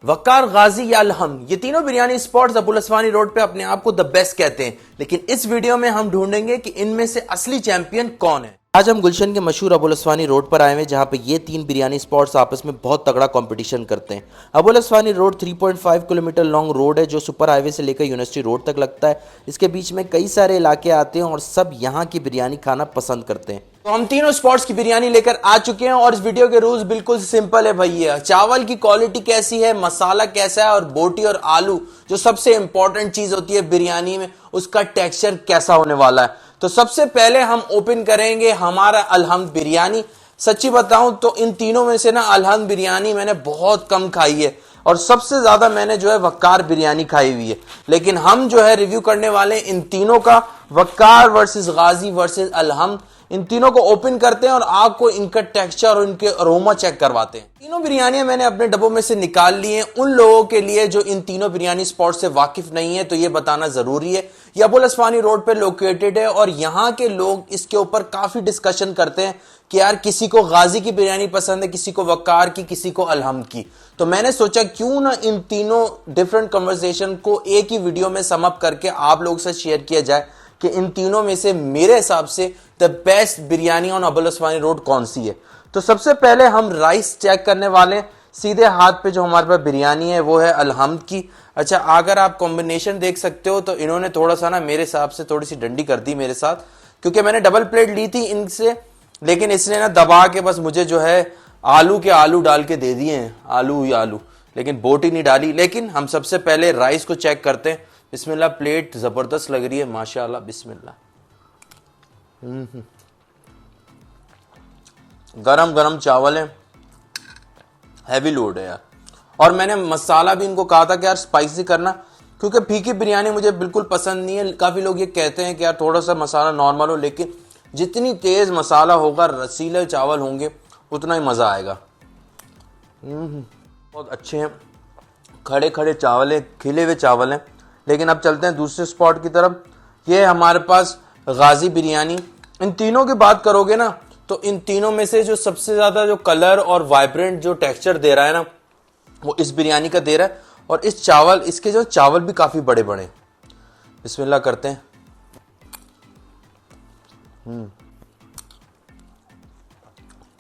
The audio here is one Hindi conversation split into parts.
वकार, गाजी या अलहम, ये तीनों बिरयानी स्पॉट्स अबुल असवानी रोड पे अपने आप को द बेस्ट कहते हैं, लेकिन इस वीडियो में हम ढूंढेंगे कि इनमें से असली चैंपियन कौन है। आज हम गुलशन के मशहूर अबुल असवानी रोड पर आए हैं, जहां पे ये तीन बिरयानी स्पॉट्स आपस में बहुत तगड़ा कंपटीशन करते हैं। Abul Aswani road 3.5 kilometre long road है, जो सुपर हाईवे से लेकर यूनिवर्सिटी रोड तक लगता है। इसके बीच में कई सारे इलाके आते हैं और सब यहाँ की बिरयानी खाना पसंद करते हैं। तो हम तीनों स्पॉट्स की बिरयानी लेकर आ चुके हैं और इस वीडियो के रूल्स बिल्कुल सिंपल है भैया। चावल की क्वालिटी कैसी है, मसाला कैसा है और बोटी और आलू जो सबसे इंपॉर्टेंट चीज होती है बिरयानी में, उसका टेक्सचर कैसा होने वाला है। तो सबसे पहले हम ओपन करेंगे हमारा अलहम्द बिरयानी। सच्ची बताऊं तो इन तीनों में से ना अलहम्द बिरयानी मैंने बहुत कम खाई है और सबसे ज्यादा मैंने जो है वकार बिरयानी खाई हुई है, लेकिन हम जो है रिव्यू करने वाले हैं इन तीनों का, वकार वर्सेस गाजी वर्सेस अलहम्द। इन तीनों को ओपन करते हैं और आपको इनका टेक्सचर और इनके अरोमा चेक करवाते हैं। तीनों बिरयानियां मैंने अपने डब्बों में से निकाल ली हैं। उन लोगों के लिए जो इन तीनों बिरयानी स्पॉट से वाकिफ नहीं है तो ये बताना जरूरी है, ये अबुल असवानी रोड पे लोकेटेड है और यहाँ के लोग इसके ऊपर काफी डिस्कशन करते हैं कि यार किसी को गाजी की बिरयानी पसंद है, किसी को वकार की, किसी को अलहम्द की। तो मैंने सोचा क्यों ना इन तीनों डिफरेंट कन्वर्सेशन को एक ही वीडियो में सम अप करके आप लोगों से शेयर किया जाए कि इन तीनों में से मेरे हिसाब से the best biryani on Abul Aswani road कौन सी है। तो सबसे पहले हम राइस चेक करने वाले हैं। सीधे हाथ पे जो हमारे पास बिरयानी है वो है अलहम्द की। अच्छा, अगर आप कॉम्बिनेशन देख सकते हो तो इन्होंने थोड़ा सा ना मेरे हिसाब से थोड़ी सी डंडी कर दी मेरे साथ, क्योंकि मैंने डबल प्लेट ली थी इनसे, लेकिन इसने ना दबा के बस मुझे जो है आलू के आलू डाल के दे दिए हैं, आलू ही आलू, लेकिन बोटी नहीं डाली। लेकिन हम सबसे पहले राइस को चेक करते हैं। बिस्मिल्लाह, प्लेट जबरदस्त लग रही है माशाल्लाह, बिस्मिल्लाह। गरम गरम चावल है, हैवी लोड है यार। और मैंने मसाला भी इनको कहा था कि यार स्पाइसी करना, क्योंकि फीकी बिरयानी मुझे बिल्कुल पसंद नहीं है। काफी लोग ये कहते हैं कि यार थोड़ा सा मसाला नॉर्मल हो, लेकिन जितनी तेज मसाला होगा, रसीले चावल होंगे, उतना ही मजा आएगा। बहुत अच्छे हैं, खड़े खड़े चावल है, खिले हुए चावल हैं। लेकिन अब चलते हैं दूसरे स्पॉट की तरफ। ये है हमारे पास गाजी बिरयानी। इन तीनों की बात करोगे ना तो इन तीनों में से जो सबसे ज्यादा जो कलर और वाइब्रेंट जो टेक्सचर दे रहा है ना, वो इस बिरयानी का दे रहा है। और इस चावल, इसके जो चावल भी काफी बड़े बड़े। बिस्मिल्लाह करते हैं।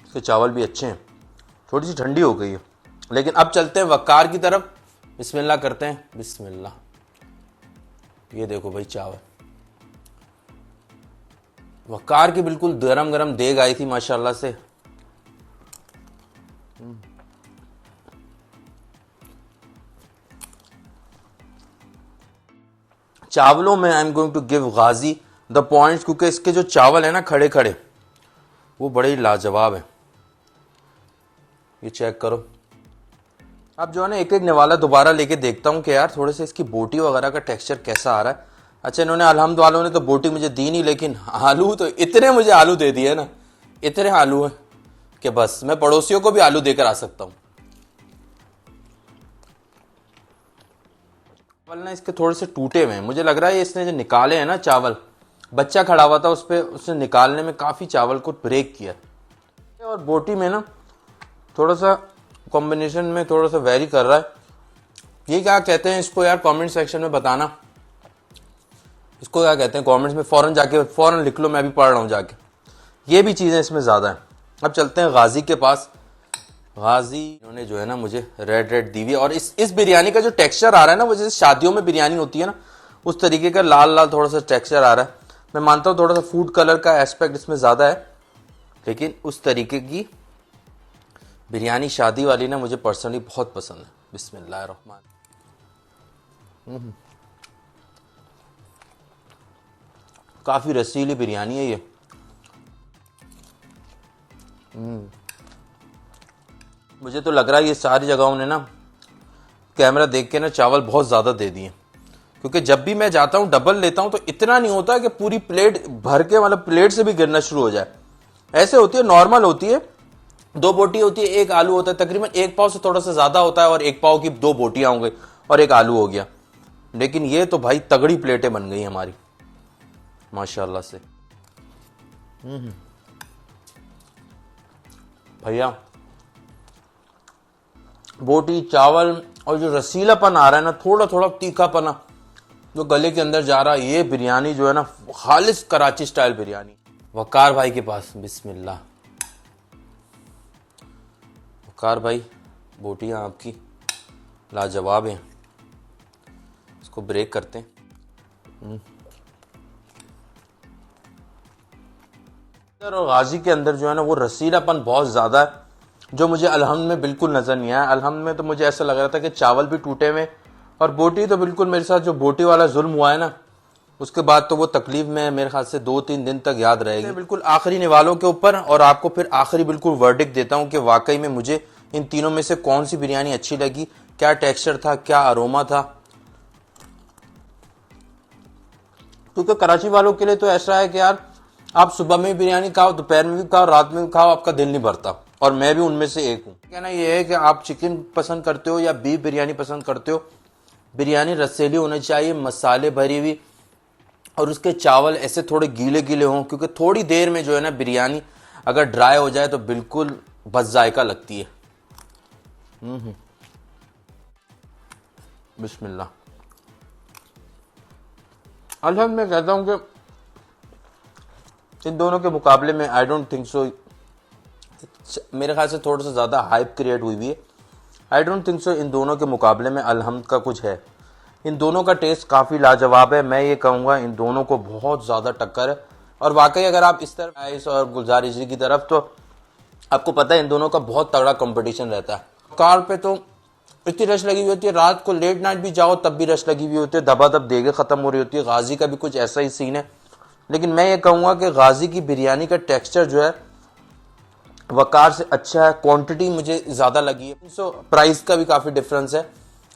इसके चावल भी अच्छे हैं, थोड़ी सी ठंडी हो गई है। लेकिन अब चलते हैं वकार की तरफ। बिस्मिल्लाह करते हैं, बिस्मिल्लाह। ये देखो भाई चावल, वकार की बिल्कुल गरम गरम देग आई थी माशाल्लाह से। चावलों में I am going to give गाजी द पॉइंट्स, क्योंकि इसके जो चावल है ना खड़े खड़े, वो बड़े ही लाजवाब है। ये चेक करो। अब जो है ना एक एक निवाला दोबारा लेके देखता हूँ कि यार थोड़े से इसकी बोटी वगैरह का टेक्सचर कैसा आ रहा है। अच्छा, इन्होंने अलहम्द वालों ने तो बोटी मुझे दी नहीं, लेकिन आलू तो इतने मुझे आलू दे दिए ना, इतने आलू है कि बस मैं पड़ोसियों को भी आलू देकर आ सकता हूँ। चावल ना इसके थोड़े से टूटे हुए हैं, मुझे लग रहा है इसने जो निकाले हैं ना चावल, बच्चा खड़ा हुआ था उस पर, उसने निकालने में काफी चावल को ब्रेक किया। और बोटी में ना थोड़ा सा कॉम्बिनेशन में थोड़ा सा वेरी कर रहा है। ये क्या कहते हैं इसको यार, कमेंट सेक्शन में बताना इसको क्या कहते हैं। कमेंट्स में फौरन जाके फौरन लिख लो, मैं भी पढ़ रहा हूं जाके। ये भी चीजें इसमें ज्यादा है। अब चलते हैं गाजी के पास। गाजी इन्होंने जो है ना मुझे रेड रेड दी हुई है, और इस बिरयानी का जो टेक्सचर आ रहा है ना, वो जैसे शादियों में बिरयानी होती है ना, उस तरीके का लाल लाल थोड़ा सा टेक्सचर आ रहा है। मैं मानता हूँ थोड़ा सा फूड कलर का एस्पेक्ट इसमें ज्यादा है, लेकिन उस तरीके की बिरयानी शादी वाली ना मुझे पर्सनली बहुत पसंद है। बिस्मिल्लाहिर्रहमान। काफी रसीली बिरयानी है ये। मुझे तो लग रहा है ये सारी जगहों ने ना कैमरा देख के ना चावल बहुत ज्यादा दे दिए, क्योंकि जब भी मैं जाता हूं डबल लेता हूं तो इतना नहीं होता कि पूरी प्लेट भर के, मतलब प्लेट से भी गिरना शुरू हो जाए। ऐसे होती है, नॉर्मल होती है। दो बोटी होती है, एक आलू होता है, तकरीबन एक पाव से थोड़ा सा ज्यादा होता है, और एक पाव की दो बोटियां होंगी और एक आलू हो गया। लेकिन ये तो भाई तगड़ी प्लेटें बन गई हमारी माशाल्लाह से। भैया बोटी, चावल और जो रसीलापन आ रहा है ना, थोड़ा थोड़ा तीखापना जो गले के अंदर जा रहा है, ये बिरयानी जो है ना खालिस कराची स्टाइल बिरयानी। वकार भाई के पास बिस्मिल्लाह। वकार भाई, बोटियां आपकी लाजवाब हैं, इसको ब्रेक करते हैं। और गाजी के अंदर जो है ना वो रसीलापन बहुत ज़्यादा है, जो मुझे अलहम्द में बिल्कुल नज़र नहीं आया। अलहम्द में तो मुझे ऐसा लग रहा था कि चावल भी टूटे हुए, और बोटी तो बिल्कुल मेरे साथ जो बोटी वाला जुल्म हुआ है ना, उसके बाद तो वो तकलीफ में मेरे ख्याल से 2-3 दिन तक याद रहेगी। बिल्कुल आखिरी निवालों के ऊपर, और आपको फिर आखिरी बिल्कुल वर्डिक्ट देता हूँ कि वाकई में मुझे इन तीनों में से कौन सी बिरयानी अच्छी लगी, क्या टेक्सचर था, क्या अरोमा था। क्योंकि कराची वालों के लिए तो ऐसा है कि यार आप सुबह में भी बिरयानी खाओ, दोपहर में भी खाओ, रात में भी खाओ, आपका दिल नहीं भरता, और मैं भी उनमें से एक हूँ। कहना ये है कि आप चिकन पसंद करते हो या बीफ बिरयानी पसंद करते हो, बिरयानी रसेली होनी चाहिए, मसाले भरी हुई, और उसके चावल ऐसे थोड़े गीले गीले हों, क्योंकि थोड़ी देर में जो है ना बिरयानी अगर ड्राई हो जाए तो बिल्कुल बस जायका लगती है। बिस्मिल्लाह। अलहम्द मैं कहता हूँ कि इन दोनों के मुकाबले में आई डोंट थिंक सो, मेरे ख्याल से थोड़ा सा ज़्यादा हाइप क्रिएट हुई है। आई डोंट थिंक सो इन दोनों के मुकाबले में अलहम्द का कुछ है। इन दोनों का टेस्ट काफ़ी लाजवाब है। मैं ये कहूँगा इन दोनों को बहुत ज़्यादा टक्कर है, और वाकई अगर आप इस तरफ आइस और गुलजार जी की तरफ, तो आपको पता है इन दोनों का बहुत तगड़ा कंपटीशन रहता है। कार पे तो इतनी रश लगी हुई होती है, रात को लेट नाइट भी जाओ तब भी रश लगी हुई होती है, दबादब देगे ख़त्म हो रही होती है। गाजी का भी कुछ ऐसा ही सीन है, लेकिन मैं ये कहूँगा कि गाजी की बिरयानी का टेक्सचर जो है वकार से अच्छा है। क्वांटिटी मुझे ज़्यादा लगी है। सो प्राइस का भी काफ़ी डिफरेंस है,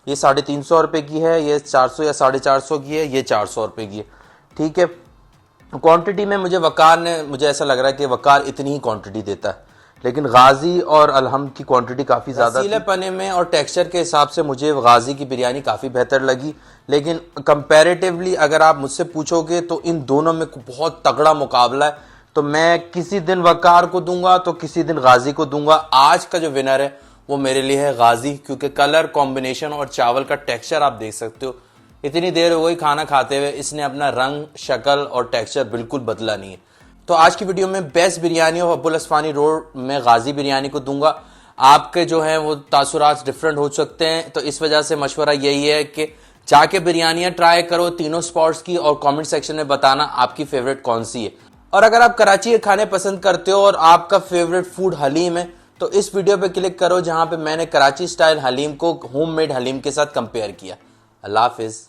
ये 350 रुपये की है, ये 400 या 450 की है, ये 400 रुपये की है। ठीक है, क्वांटिटी में मुझे ऐसा लग रहा है कि वकार इतनी ही क्वांटिटी देता है, लेकिन गाजी और अलहम्द की क्वांटिटी काफ़ी ज़्यादा। रसीलेपने में और टेक्सचर के हिसाब से मुझे गाजी की बिरयानी काफ़ी बेहतर लगी, लेकिन कंपैरेटिवली अगर आप मुझसे पूछोगे तो इन दोनों में बहुत तगड़ा मुकाबला है। तो मैं किसी दिन वकार को दूंगा तो किसी दिन गाजी को दूंगा। आज का जो विनर है वो मेरे लिए है गाजी, क्योंकि कलर कॉम्बिनेशन और चावल का टेक्सचर आप देख सकते हो, इतनी देर हो गई खाना खाते हुए, इसने अपना रंग, शक्ल और टेक्सचर बिल्कुल बदला नहीं है। तो आज की वीडियो में best biryani of Abul अस्फानी road में गाजी बिरयानी को दूंगा। आपके जो हैं वो तासुरात डिफरेंट हो सकते हैं, तो इस वजह से मशवरा यही है कि जाके बिरयानियां ट्राई करो तीनों स्पॉट्स की, और कमेंट सेक्शन में बताना आपकी फेवरेट कौन सी है। और अगर आप कराची के खाने पसंद करते हो और आपका फेवरेट फूड हलीम है, तो इस वीडियो पे क्लिक करो जहां पे मैंने कराची स्टाइल हलीम को होममेड हलीम के साथ कंपेयर किया। अल्लाह हाफिज़।